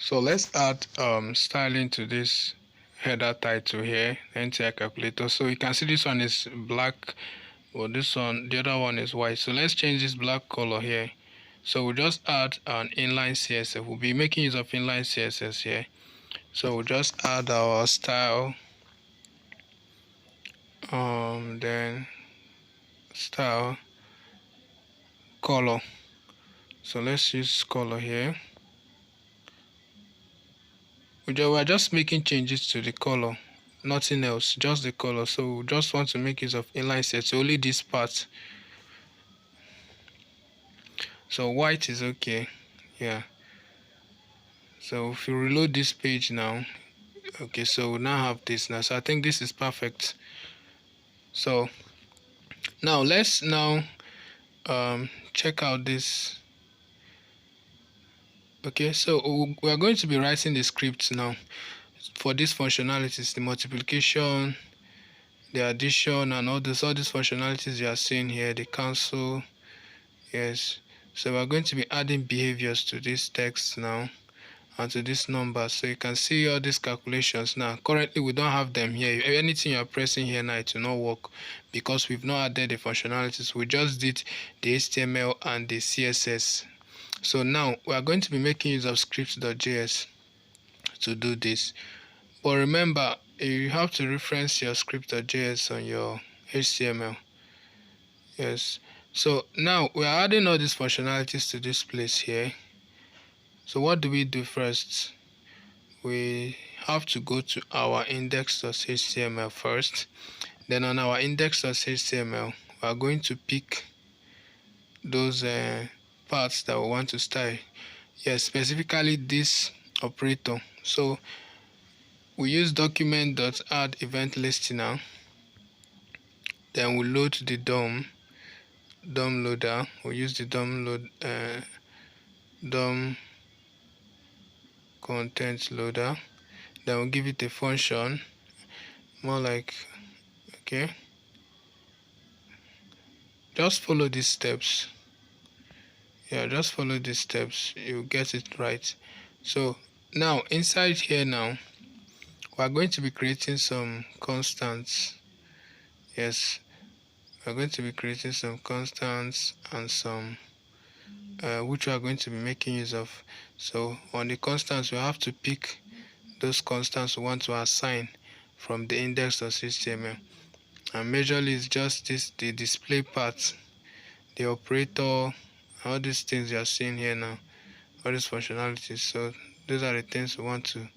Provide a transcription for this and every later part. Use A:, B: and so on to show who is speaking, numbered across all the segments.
A: So let's add styling to this header title here, entire calculator. So you can see this one is black, or this one, the other one is white. So let's change this black color here. So we'll just add an inline CSS. We'll be making use of inline CSS here. So we'll just add our style, then style, color. So let's use color here. We're just making changes to the color, nothing else, just the color. So we just want to make use of inline CSS, only this part. So white is okay, yeah. So if you reload this page now, okay, so we now have this now. So I think this is perfect. So now let's check out this. Okay, so we are going to be writing the script now for these functionalities, the multiplication, the addition, and all these functionalities you are seeing here, the cancel. Yes, so we're going to be adding behaviors to this text now and to this number. So you can see all these calculations now. Currently we don't have them here. Anything you are pressing here now, it will not work because we've not added the functionalities. We just did the HTML and the CSS. So now we are going to be making use of script.js to do this. But remember, you have to reference your script.js on your HTML. Yes. So now we are adding all these functionalities to this place here. So what do we do first? We have to go to our index.html first. Then on our index.html, we are going to pick those parts that we want to style. Yes, specifically this operator. So we use document.add event listener. Then we load the DOM loader. We use the DOM content loader. Then we'll give it a function, more like, okay, just follow these steps. Yeah, just follow these steps, you get it right. So now inside here now we are going to be creating some constants. Yes, we're going to be creating some constants and some which we are going to be making use of. So on the constants, we have to pick those constants we want to assign from the index.html, and majorly it's just this, the display part, the operator, all these things you are seeing here now, all these functionalities. So those are the things we want to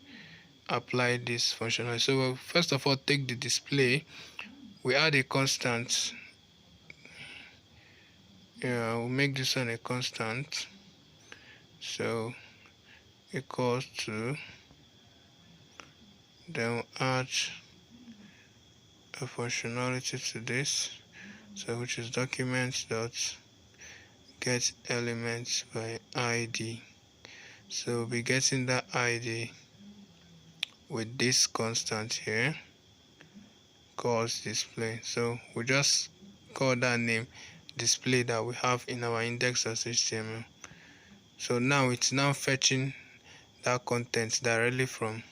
A: apply this functionality. So we'll first of all take the display, we add a constant. Yeah, we'll make this one a constant. So equals to, then we'll add a functionality to this, so which is documents dot get elements by ID. So we'll be getting that ID with this constant here called display. So we just call that name display that we have in our index.html. So now it's now fetching that content directly from,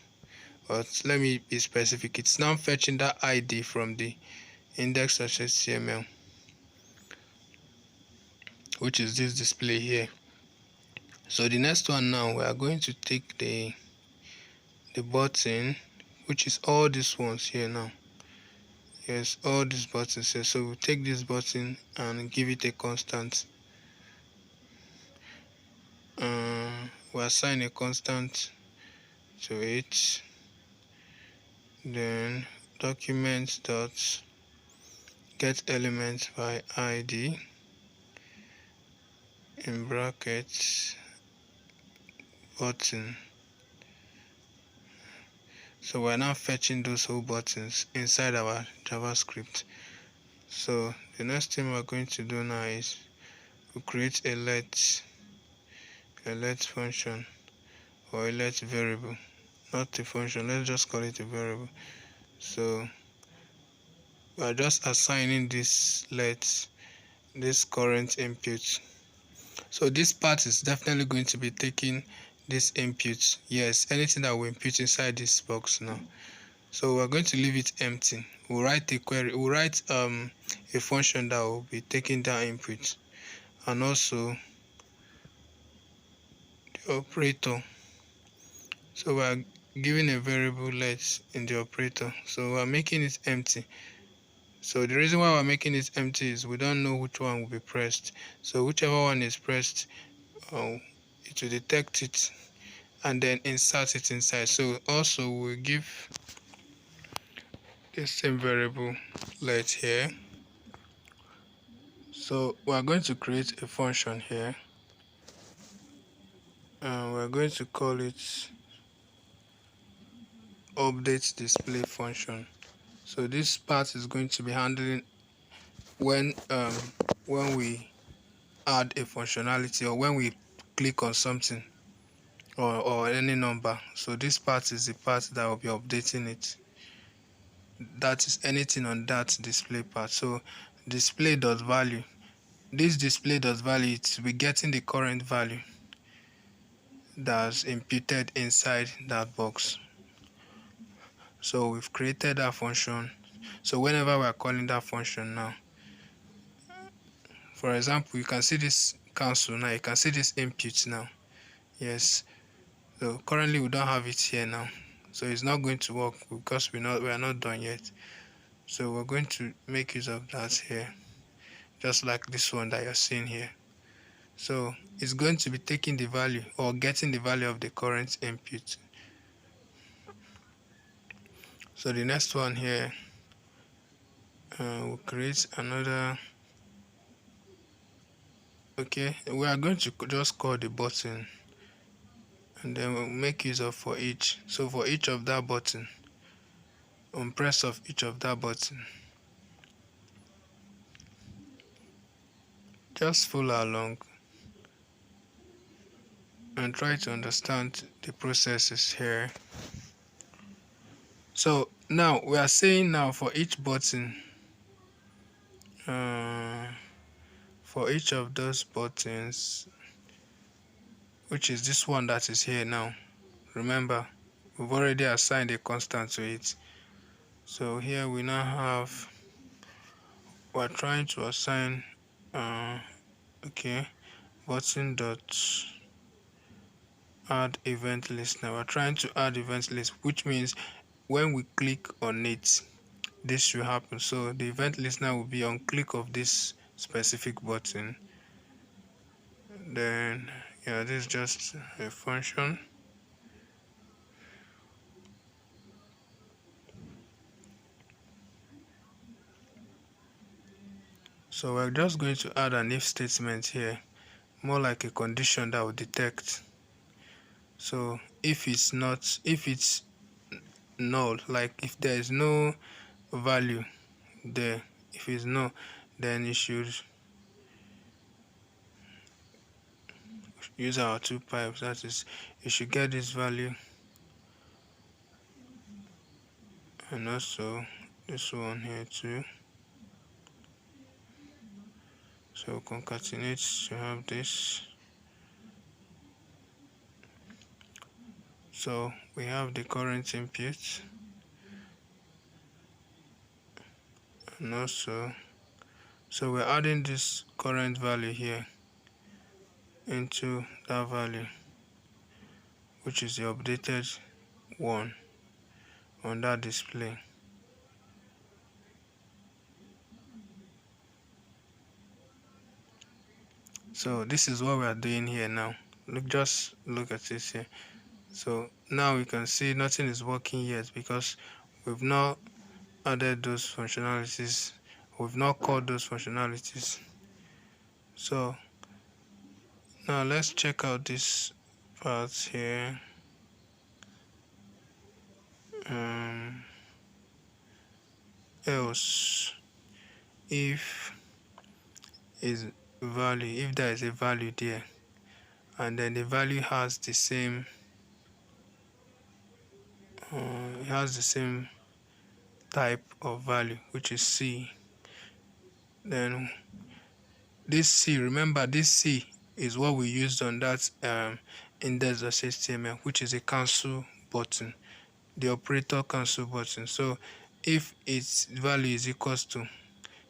A: but let me be specific, it's now fetching that ID from the index.html, which is this display here. So the next one now, we are going to take the button, which is all these ones here now. Yes, all these buttons here. So we'll take this button and give it a constant. We assign a constant to it. Then documents dot get elements by ID in brackets button. So we're now fetching those whole buttons inside our JavaScript. So the next thing we're going to do now is we create a let function, or a let variable, not a function, let's just call it a variable. So we are just assigning this this current input. So this part is definitely going to be taking this input. Yes, anything that we input inside this box now. So we're going to leave it empty. We'll write a query, we'll write a function that will be taking that input, and also the operator. So we're giving a variable let in the operator. So we're making it empty. So the reason why we're making it empty is we don't know which one will be pressed. So whichever one is pressed, it will detect it and then insert it inside. So also we'll give the same variable let here. So we're going to create a function here, and we're going to call it update display function. So this part is going to be handling when we add a functionality, or when we click on something, or any number. So this part is the part that will be updating it. That is anything on that display part. So display dot value. This display dot value, it will be getting the current value that's imputed inside that box. So we've created that function. So whenever we're calling that function now, for example, you can see this cancel now, you can see this input now. Yes, so currently we don't have it here now, so it's not going to work because we are not done yet. So we're going to make use of that here, just like this one that you're seeing here. So it's going to be taking the value, or getting the value of the current input. So the next one here, we'll create another. Okay, we are going to just call the button, and then we'll make use of for each. So for each of that button, on press of each of that button, just follow along and try to understand the processes here. So now we are saying now for each button, for each of those buttons, which is this one that is here now. Remember, we've already assigned a constant to it. So here we now have, we're trying to assign okay, button dot add event list. Now we're trying to add event list, which means when we click on it, this should happen. So the event listener will be on click of this specific button. Then yeah, this is just a function. So we're just going to add an if statement here, more like a condition that will detect. So if it's null, like if there is no value there, if it's no, then you should use our two pipes. That is, you should get this value, and also this one here too. So concatenate to have this. So we have the current input, and also, so we're adding this current value here into that value, which is the updated one on that display. So this is what we are doing here now. Just look at this here. So now we can see nothing is working yet because we've not added those functionalities, we've not called those functionalities. So now let's check out this part here. Else, if is value, if there is a value there, and then the value has the same it has the same type of value, which is C, then this C, remember this C is what we used on that index.html, which is a cancel button, the operator cancel button. So if its value is equals to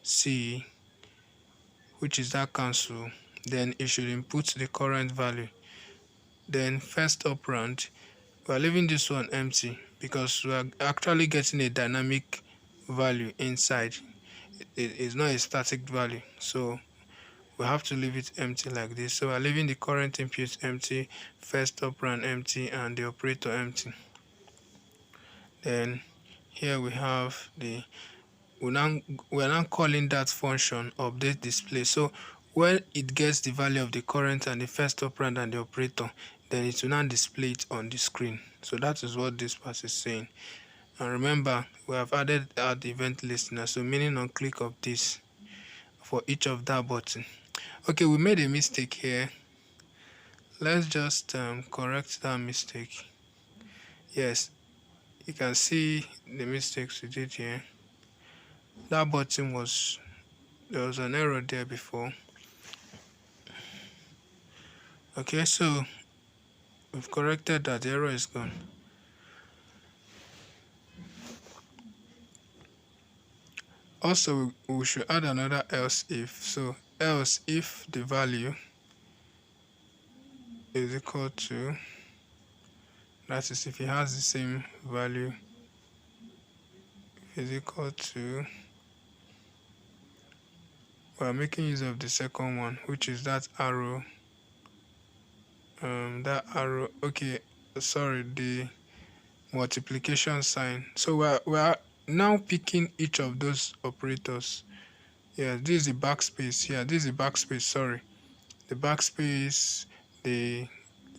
A: C, which is that cancel, then it should input the current value. Then first operand, we are leaving this one empty because we are actually getting a dynamic value inside. It is not a static value, so we have to leave it empty like this. So we are leaving the current input empty, first operand empty, and the operator empty. Then here we have the we are now calling that function update display. So when it gets the value of the current and the first operand and the operator, then it will now display it on the screen. So that is what this part is saying. And remember, we have added the event listener, so meaning on click of this for each of that button. Okay, we made a mistake here. Let's just correct that mistake. Yes, you can see the mistakes we did here. That button there was an error there before. Okay, so we've corrected that, the error is gone. Also, we should add another else if. So else if the value is equal to, that is if it has the same value, is equal to, we are making use of the second one, which is that arrow. Okay, sorry, the multiplication sign. So we are now picking each of those operators. Yeah, this is the backspace here. This is the backspace, sorry. The backspace, the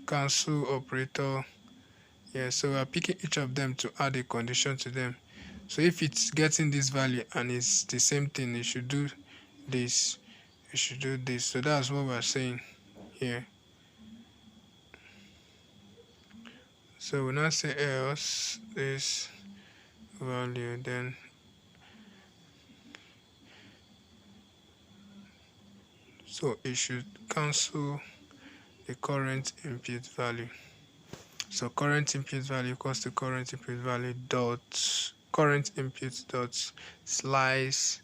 A: cancel operator. Yeah, so we are picking each of them to add a condition to them. So if it's getting this value and it's the same thing, it should do this. It should do this. So that's what we're saying here. So we now say else this value, then so it should cancel the current input value. So current input value equals to current input value dot current input dot slice.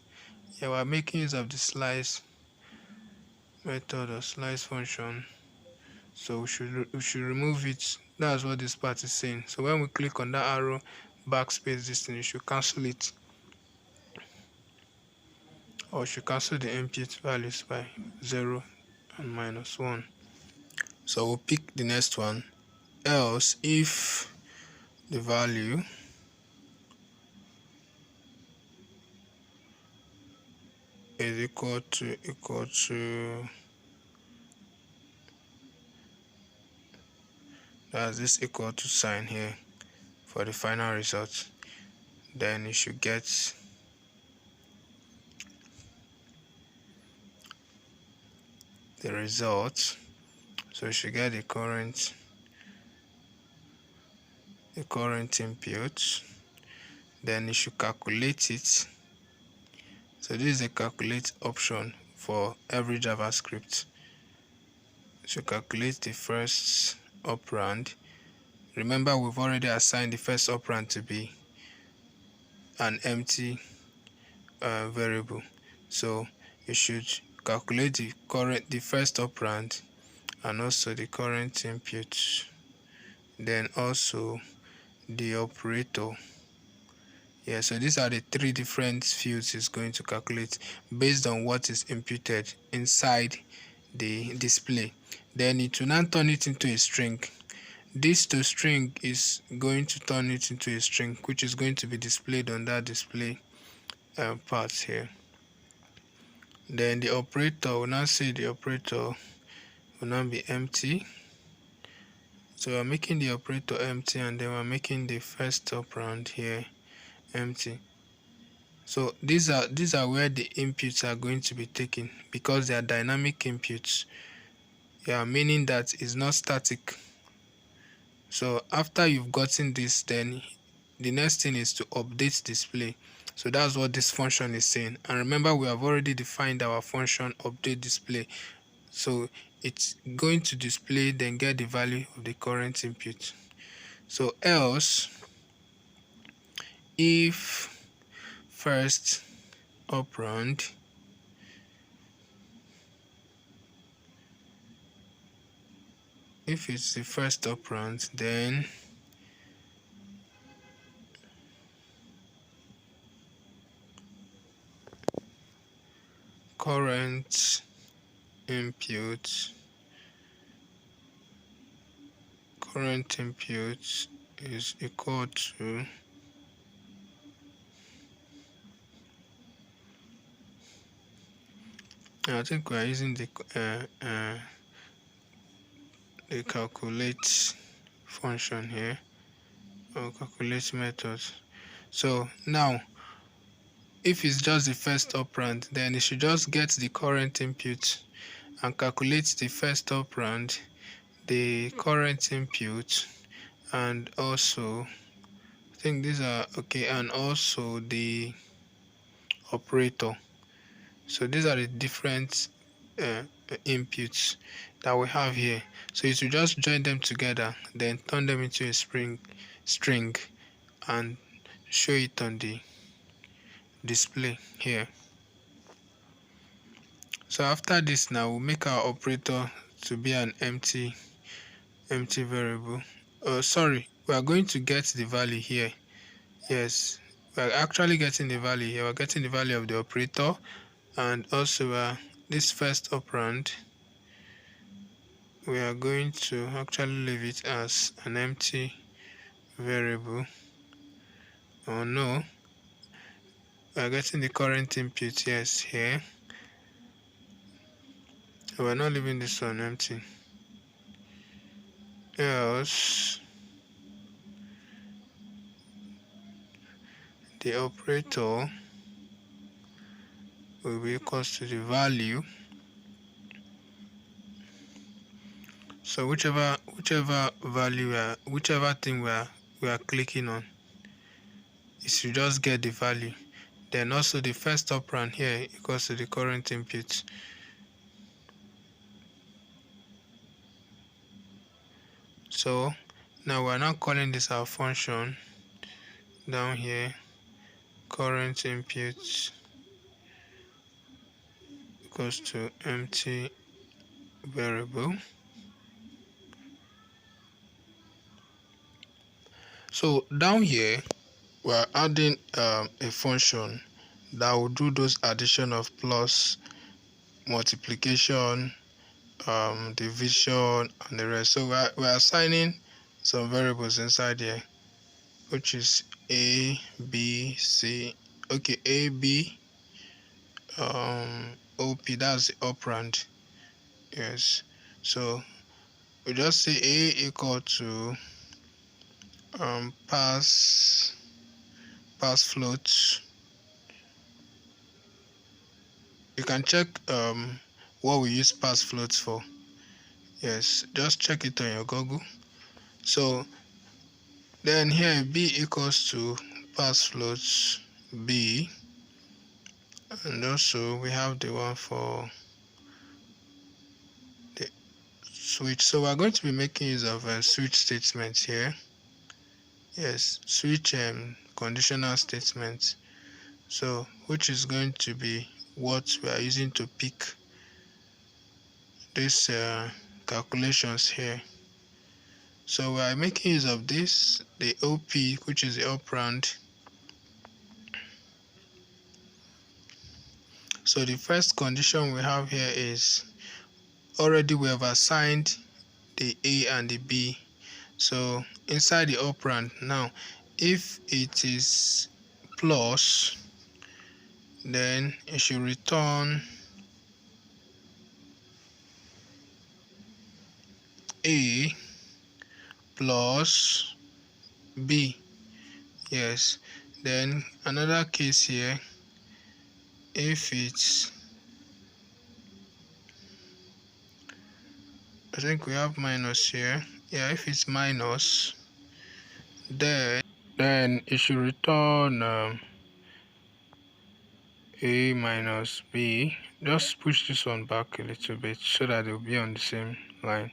A: Yeah, we're making use of the slice method or slice function. So we should remove it. That's what this part is saying. So when we click on that arrow, backspace, this thing, you should cancel it. Or should cancel the input values by 0 and -1. So we'll pick the next one. Else if the value is equal to that's this equal to sign here for the final result, then you should get the result. So you should get the current input, then you should calculate it. So this is a calculate option for every JavaScript. So calculate the first operand. Remember, we've already assigned the first operand to be an empty variable. So you should calculate the first operand and also the current input, then also the operator. Yeah, so these are the three different fields it's going to calculate based on what is imputed inside the display. Then it will now turn it into a string. This to string is going to turn it into a string, which is going to be displayed on that display part here. Then the operator will now say the operator will now be empty. So we're making the operator empty, and then we're making the first operand here empty. So these are where the inputs are going to be taken because they are dynamic inputs. Yeah, meaning that it's not static. So after you've gotten this, then the next thing is to update display. So that's what this function is saying. And remember, we have already defined our function update display. So it's going to display, then get the value of the current input. So else, if first operand if it's the first operand, then current input is equal to I think we are using the calculate function here, or calculate method. So now if it's just the first operand, then it should just get the current input and calculate the first operand, the current input, and also I think these are okay, and also the operator. So these are the different inputs that we have here. So you should just join them together, then turn them into a string and show it on the display here. So after this, now we'll make our operator to be an empty variable. Sorry, we are going to get the value here. Yes, we are actually getting the value here. We're getting the value of the operator, and also this first operand, we are going to actually leave it as an empty variable. Oh no, we are getting the current input, yes, here. We're not leaving this one empty. Else the operator will be equal to the value. So whichever value whichever thing we are clicking on, it should just get the value. Then also the first operand here equals to the current input. So now we're now calling this our function down here, current input equals to empty variable. So down here we're adding a function that will do those addition of plus, multiplication, division, and the rest. So we're assigning some variables inside here, which is a, b, c. Okay, a, b, op, that's the operand. Yes, so we just say a equal to pass float. You can check what we use pass floats for. Yes, just check it on your Google. So then here b equals to pass floats b, and also we have the one for the switch. So we're going to be making use of switch statements here. Yes, switch conditional statements. So which is going to be what we are using to pick these calculations here. So we are making use of this, the op, which is the operand. So the first condition we have here is already we have assigned the a and the b. So inside the operand, now if it is plus, then it should return a plus b. Yes, then another case here, if it's, I think we have minus here. Yeah, if it's minus, then it should return a minus b. Just push this one back a little bit so that they'll be on the same line.